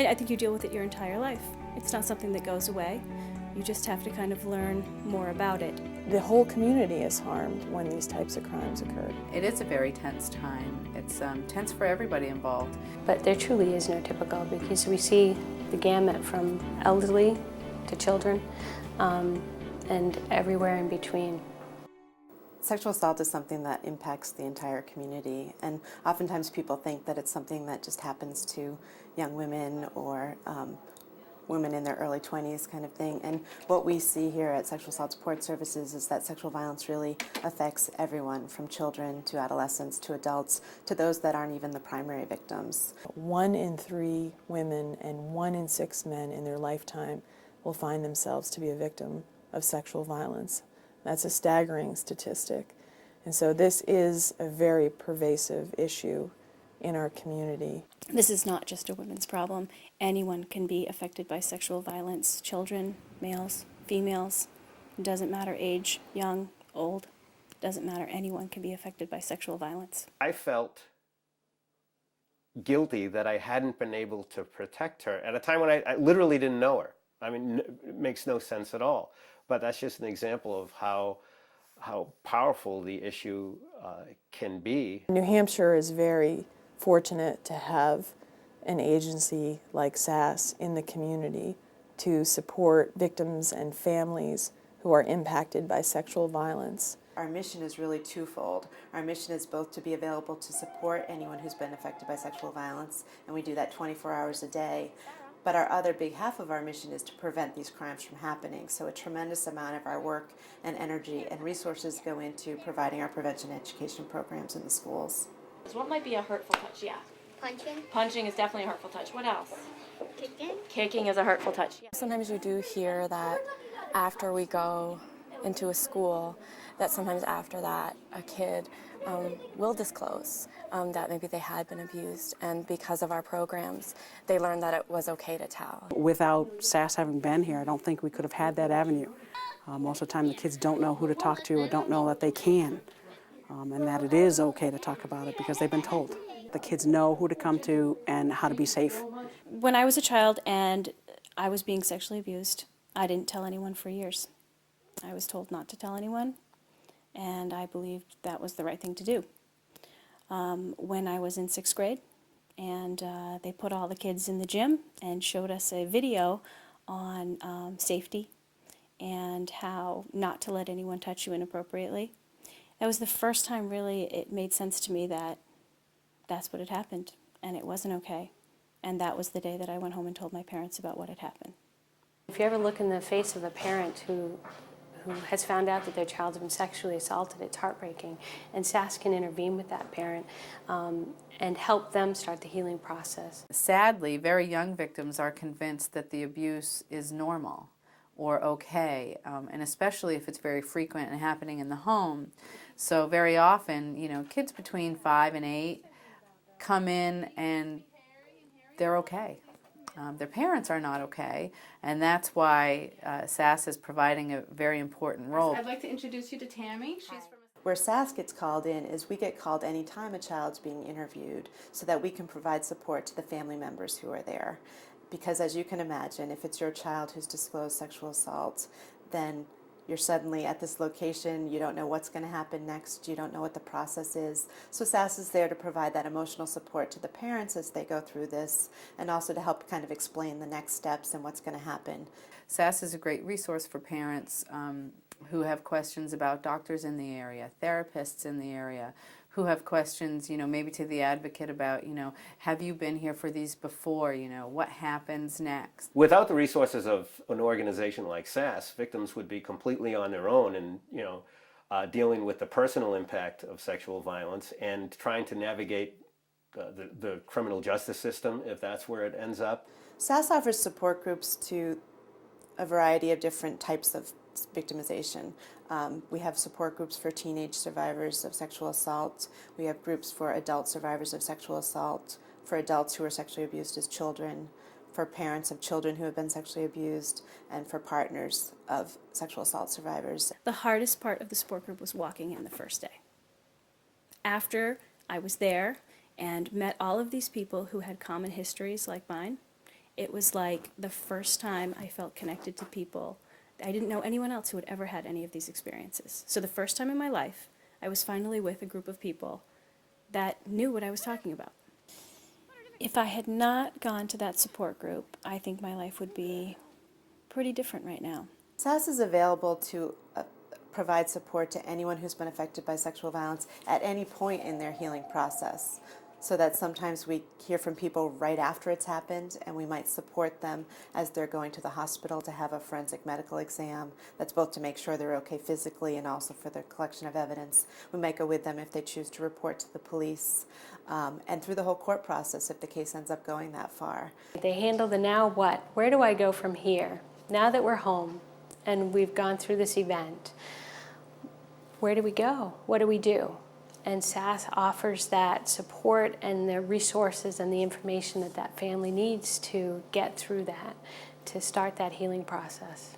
I think you deal with it your entire life. It's not something that goes away. You just have to kind of learn more about it. The whole community is harmed when these types of crimes occur. It is a very tense time. It's tense for everybody involved. But there truly is no typical, because we see the gamut from elderly to children and everywhere in between. Sexual assault is something that impacts the entire community, and oftentimes people think that it's something that just happens to young women or women in their early 20s kind of thing. And what we see here at Sexual Assault Support Services is that sexual violence really affects everyone, from children to adolescents to adults to those that aren't even the primary victims. 1 in 3 women and 1 in 6 men in their lifetime will find themselves to be a victim of sexual violence. That's a staggering statistic. And so this is a very pervasive issue in our community. This is not just a women's problem. Anyone can be affected by sexual violence. Children, males, females. It doesn't matter age, young, old. It doesn't matter. Anyone can be affected by sexual violence. I felt guilty that I hadn't been able to protect her at a time when I literally didn't know her. I mean, it makes no sense at all. But that's just an example of how powerful the issue can be. New Hampshire is very fortunate to have an agency like SASS in the community to support victims and families who are impacted by sexual violence. Our mission is really twofold. Our mission is both to be available to support anyone who's been affected by sexual violence, and we do that 24 hours a day. But our other big half of our mission is to prevent these crimes from happening. So a tremendous amount of our work and energy and resources go into providing our prevention education programs in the schools. What might be a hurtful touch? Yeah. Punching. Punching is definitely a hurtful touch. What else? Kicking. Kicking is a hurtful touch. Yeah. Sometimes we do hear that after we go into a school, that sometimes after that a kid will disclose that maybe they had been abused, and because of our programs they learned that it was okay to tell. Without SASS having been here, I don't think we could have had that avenue. Most of the time the kids don't know who to talk to or don't know that they can, and that it is okay to talk about it because they've been told. The kids know who to come to and how to be safe. When I was a child and I was being sexually abused, I didn't tell anyone for years. I was told not to tell anyone, and I believed that was the right thing to do. When I was in 6th grade, and they put all the kids in the gym and showed us a video on safety and how not to let anyone touch you inappropriately. That was the first time really it made sense to me that that's what had happened, and it wasn't okay. And that was the day that I went home and told my parents about what had happened. If you ever look in the face of a parent who has found out that their child's been sexually assaulted, it's heartbreaking. And SASS can intervene with that parent and help them start the healing process. Sadly, very young victims are convinced that the abuse is normal or okay, and especially if it's very frequent and happening in the home. So very often, you know, kids between 5 and 8 come in and they're okay. Their parents are not okay, and that's why SASS is providing a very important role. I'd like to introduce you to Tammy. She's from Where SASS gets called in is we get called anytime a child's being interviewed so that we can provide support to the family members who are there. Because as you can imagine, if it's your child who's disclosed sexual assault, then you're suddenly at this location, you don't know what's going to happen next, you don't know what the process is. So SASS is there to provide that emotional support to the parents as they go through this, and also to help kind of explain the next steps and what's going to happen. SASS is a great resource for parents who have questions about doctors in the area, therapists in the area, who have questions, you know, maybe to the advocate about, you know, have you been here for these before, you know, what happens next? Without the resources of an organization like SASS, victims would be completely on their own, and, you know, dealing with the personal impact of sexual violence and trying to navigate the criminal justice system, if that's where it ends up. SASS offers support groups to a variety of different types of victimization. We have support groups for teenage survivors of sexual assault. We have groups for adult survivors of sexual assault, for adults who are sexually abused as children, for parents of children who have been sexually abused, and for partners of sexual assault survivors. The hardest part of the support group was walking in the first day. After I was there and met all of these people who had common histories like mine, it was like the first time I felt connected to people. I didn't know anyone else who had ever had any of these experiences. So the first time in my life, I was finally with a group of people that knew what I was talking about. If I had not gone to that support group, I think my life would be pretty different right now. SASS is available to provide support to anyone who's been affected by sexual violence at any point in their healing process. So that sometimes we hear from people right after it's happened, and we might support them as they're going to the hospital to have a forensic medical exam. That's both to make sure they're okay physically and also for the collection of evidence. We might go with them if they choose to report to the police, and through the whole court process if the case ends up going that far. They handle the now what? Where do I go from here? Now that we're home and we've gone through this event, where do we go? What do we do? And SASS offers that support and the resources and the information that that family needs to get through that, to start that healing process.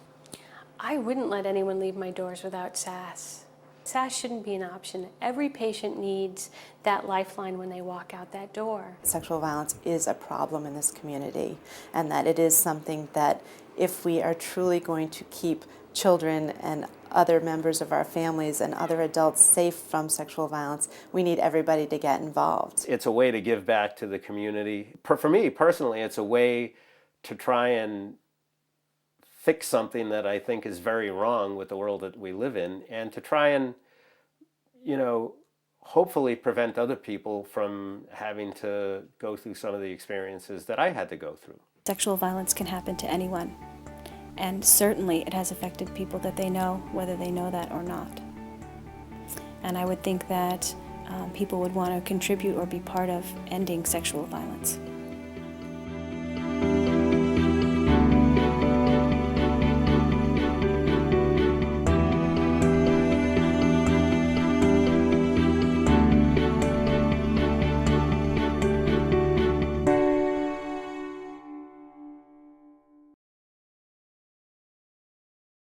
I wouldn't let anyone leave my doors without SASS. SASS shouldn't be an option. Every patient needs that lifeline when they walk out that door. Sexual violence is a problem in this community, and that it is something that if we are truly going to keep children and other members of our families and other adults safe from sexual violence, we need everybody to get involved. It's a way to give back to the community. For me personally, it's a way to try and fix something that I think is very wrong with the world that we live in, and to try and, hopefully prevent other people from having to go through some of the experiences that I had to go through. Sexual violence can happen to anyone. And certainly it has affected people that they know, whether they know that or not. And I would think that people would want to contribute or be part of ending sexual violence.